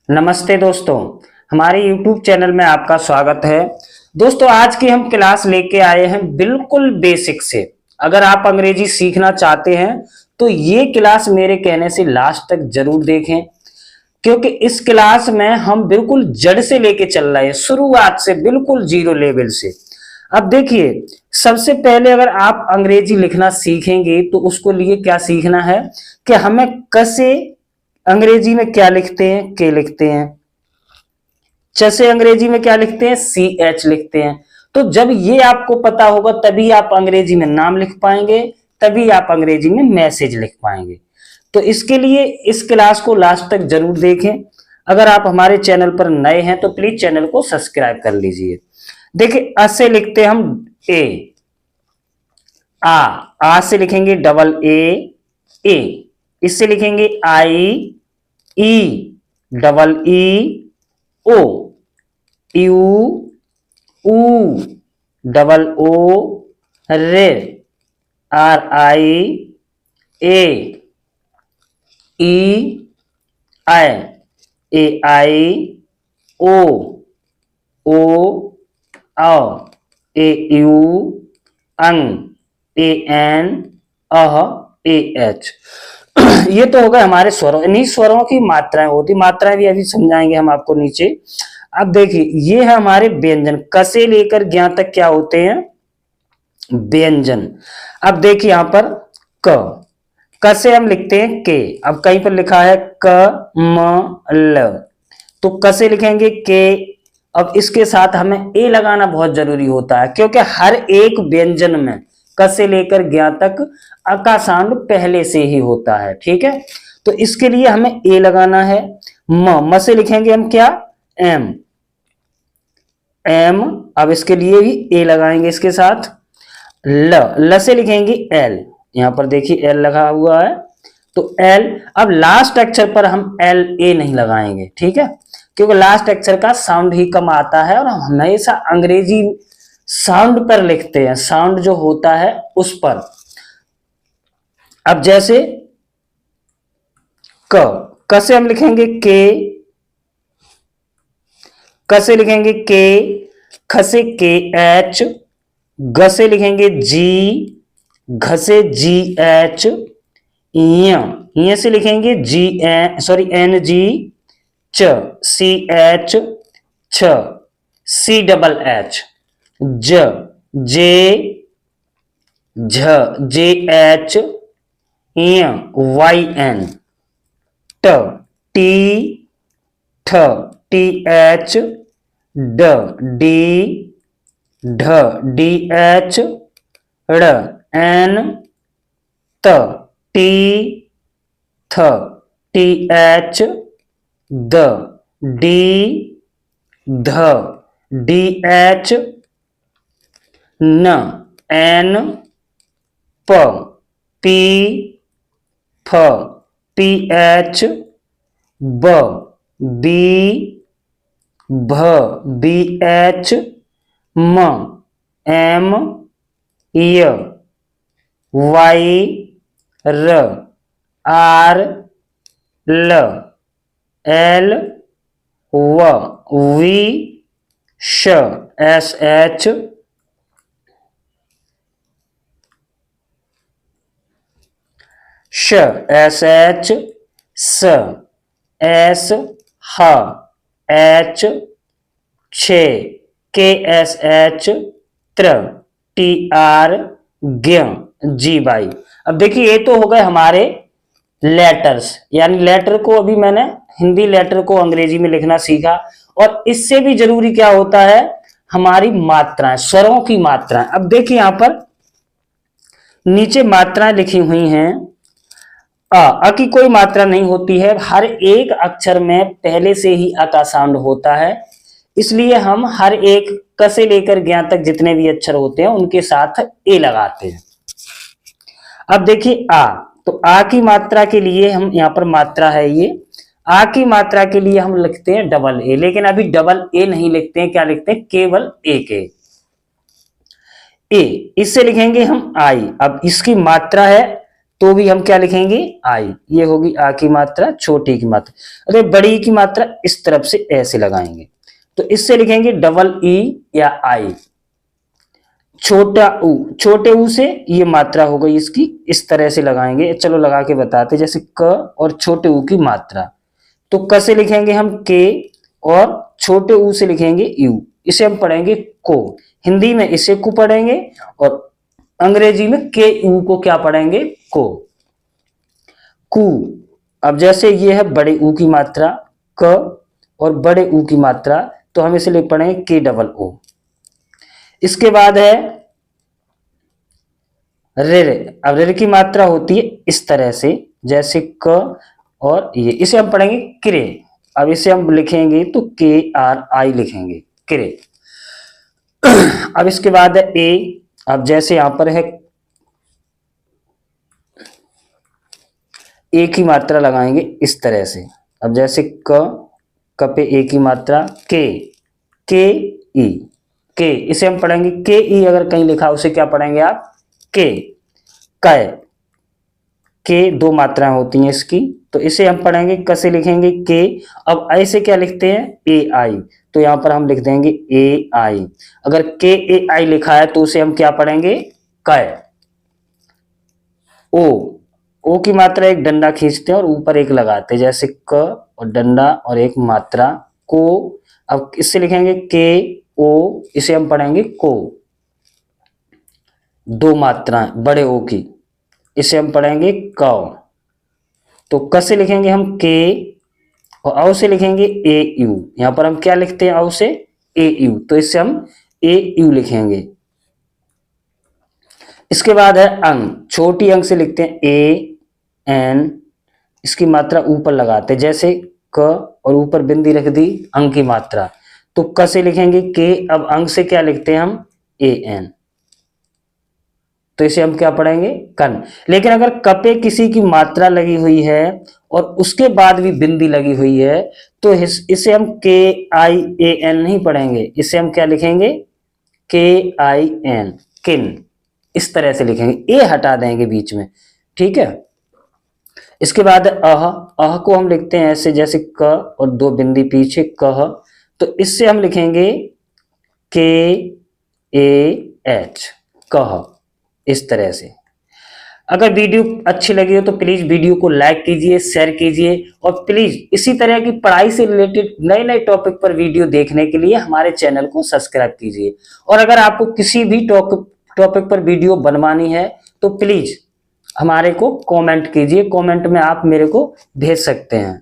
नमस्ते दोस्तों, हमारे YouTube चैनल में आपका स्वागत है। दोस्तों, आज की हम क्लास लेके आए हैं बिल्कुल बेसिक से। अगर आप अंग्रेजी सीखना चाहते हैं तो ये क्लास मेरे कहने से लास्ट तक जरूर देखें, क्योंकि इस क्लास में हम बिल्कुल जड़ से लेके चल रहे हैं, शुरुआत से बिल्कुल जीरो लेवल से। अब देखिए, सबसे पहले अगर आप अंग्रेजी लिखना सीखेंगे तो उसको लिए क्या सीखना है कि हमें कैसे अंग्रेजी में क्या लिखते हैं, के लिखते हैं। जैसे अंग्रेजी में क्या लिखते हैं, सी एच लिखते हैं। तो जब ये आपको पता होगा तभी आप अंग्रेजी में नाम लिख पाएंगे, तभी आप अंग्रेजी में मैसेज लिख पाएंगे। तो इसके लिए इस क्लास को लास्ट तक जरूर देखें। अगर आप हमारे चैनल पर नए हैं तो प्लीज चैनल को सब्सक्राइब कर लीजिए। देखिए, अ से लिखते हैं हम ए, आ से लिखेंगे डबल ए। इससे लिखेंगे आई, ई, डबल ई, ओ, यू, ऊ, डबल ओ, रे, आर आई, ई आई, ए आई, ओ औ, ए यू, अंग, A N, uh, A H. ये तो हो गए हमारे स्वरों। इन्हीं स्वरों की मात्राएं होती, मात्राएं भी अभी समझाएंगे हम आपको नीचे। अब देखिए, ये है हमारे व्यंजन। क से लेकर ज्ञ तक क्या होते हैं, व्यंजन। अब देखिए यहां पर क से हम लिखते हैं के। अब कहीं पर लिखा है क म ल, तो क से लिखेंगे के। अब इसके साथ हमें ए लगाना बहुत जरूरी होता है, क्योंकि हर एक व्यंजन में क से लेकर ज्ञ तक अ का साउंड पहले से ही होता है। ठीक है, तो इसके लिए हमें ए लगाना है। म से लिखेंगे हम क्या, एम। अब इसके लिए भी ए लगाएंगे इसके साथ। ल से लिखेंगे एल। यहां पर देखिए एल लगा हुआ है, तो एल। अब लास्ट अक्षर पर हम एल ए नहीं लगाएंगे, ठीक है, क्योंकि लास्ट अक्षर का साउंड ही कम आता है और हम हमेशा अंग्रेजी साउंड पर लिखते हैं, साउंड जो होता है उस पर। अब जैसे क से हम लिखेंगे के, क से लिखेंगे के, ख से के एच, ग से लिखेंगे जी, घ से जी एच, य से लिखेंगे G N, sorry N G, च सी एच, छ सी डबल एच, ज जे, झ जे एच, य वाई एन, ट टी, ठ टी एच, ड डी, ढ डी एच, ड़ एन, त टी, थ टी एच, द डी, ध डी एच, न एन, प पी, फ पी एच, ब बी, भ बी एच, म एम, य वाई, र आर, ल एल, व वी, श एस एच, श एस एच, स एस, ह एच, छे के एस एच, त्र टी आर, ज्ञ जी बाई। अब देखिए, ये तो हो गए हमारे लेटर्स, यानी लेटर को अभी मैंने हिंदी लेटर को अंग्रेजी में लिखना सीखा। और इससे भी जरूरी क्या होता है, हमारी मात्राएं, स्वरों की मात्राएं। अब देखिए यहां पर नीचे मात्राएं लिखी हुई हैं। अ की कोई मात्रा नहीं होती है, हर एक अक्षर में पहले से ही अ का साउंड होता है, इसलिए हम हर एक क से लेकर ज्ञ तक जितने भी अक्षर होते हैं उनके साथ ए लगाते हैं। अब देखिए आ, तो आ की मात्रा के लिए हम यहां पर मात्रा है ये, आ की मात्रा के लिए हम लिखते हैं डबल ए, लेकिन अभी डबल ए नहीं लिखते हैं, क्या लिखते हैं, केवल एक ए। इससे लिखेंगे हम आई। अब इसकी मात्रा है तो भी हम क्या लिखेंगे आई। ये होगी आ की मात्रा, छोटी की मात्रा। अरे बड़ी की मात्रा इस तरफ से ऐसे लगाएंगे, तो इससे लिखेंगे डबल ई या आई। छोटा ऊ, छोटे ऊ से ये मात्रा हो गई इसकी, इस तरह से लगाएंगे। चलो लगा के बताते, जैसे क और छोटे ऊ की मात्रा, तो क से लिखेंगे हम के और छोटे ऊ से लिखेंगे यू। इसे हम पढ़ेंगे को, हिंदी में इसे को पढ़ेंगे और अंग्रेजी में के यू को क्या पढ़ेंगे को, कू। अब जैसे ये है बड़े ऊ की मात्रा क और बड़े ऊ की मात्रा, तो हम इसे लिख पढ़ेंगे के डबल ओ। इसके बाद है रे रे। अब रे की मात्रा होती है इस तरह से, जैसे क और ये, इसे हम पढ़ेंगे क्रे। अब इसे हम लिखेंगे तो के आर आई लिखेंगे क्रे। अब इसके बाद है ए। अब जैसे यहां पर है ए की मात्रा लगाएंगे इस तरह से। अब जैसे क पे ए की मात्रा के ई के, इसे हम पढ़ेंगे के ई। अगर कहीं लिखा उसे क्या पढ़ेंगे आप के कै। के दो मात्राएं होती हैं इसकी, तो इसे हम पढ़ेंगे क से लिखेंगे के। अब ऐसे क्या लिखते हैं ए आई, तो यहां पर हम लिख देंगे ए आई। अगर के ए आई लिखा है तो उसे हम क्या पढ़ेंगे कै। ओ की मात्रा एक डंडा खींचते हैं और ऊपर एक लगाते हैं, जैसे क और डंडा और एक मात्रा को। अब इससे लिखेंगे के ओ, इसे हम पढ़ेंगे को। दो मात्राएं बड़े ओ की, इसे हम पढ़ेंगे कौ। तो क से लिखेंगे हम के और औ से लिखेंगे ए यू। यहां पर हम क्या लिखते हैं औ से ए यू, तो इससे हम ए यू लिखेंगे। इसके बाद है अंग। छोटी अंग से लिखते हैं ए एन, इसकी मात्रा ऊपर लगाते हैं, जैसे क और ऊपर बिंदी रख दी अंग की मात्रा, तो क से लिखेंगे के। अब अंग से क्या लिखते हैं हम ए एन, तो इसे हम क्या पढ़ेंगे कन। लेकिन अगर कपे किसी की मात्रा लगी हुई है और उसके बाद भी बिंदी लगी हुई है, तो इसे हम के आई ए एन नहीं पढ़ेंगे, इसे हम क्या लिखेंगे के आई एन किन। इस तरह से लिखेंगे, ए हटा देंगे बीच में, ठीक है। इसके बाद अह को हम लिखते हैं ऐसे, जैसे क और दो बिंदी पीछे कह, तो इससे हम लिखेंगे के ए एच कह, इस तरह से। अगर वीडियो अच्छी लगी हो तो प्लीज वीडियो को लाइक कीजिए, शेयर कीजिए, और प्लीज इसी तरह की पढ़ाई से रिलेटेड नए नए टॉपिक पर वीडियो देखने के लिए हमारे चैनल को सब्सक्राइब कीजिए। और अगर आपको किसी भी टॉपिक पर वीडियो बनवानी है तो प्लीज हमारे को कमेंट कीजिए, कमेंट में आप मेरे को भेज सकते हैं।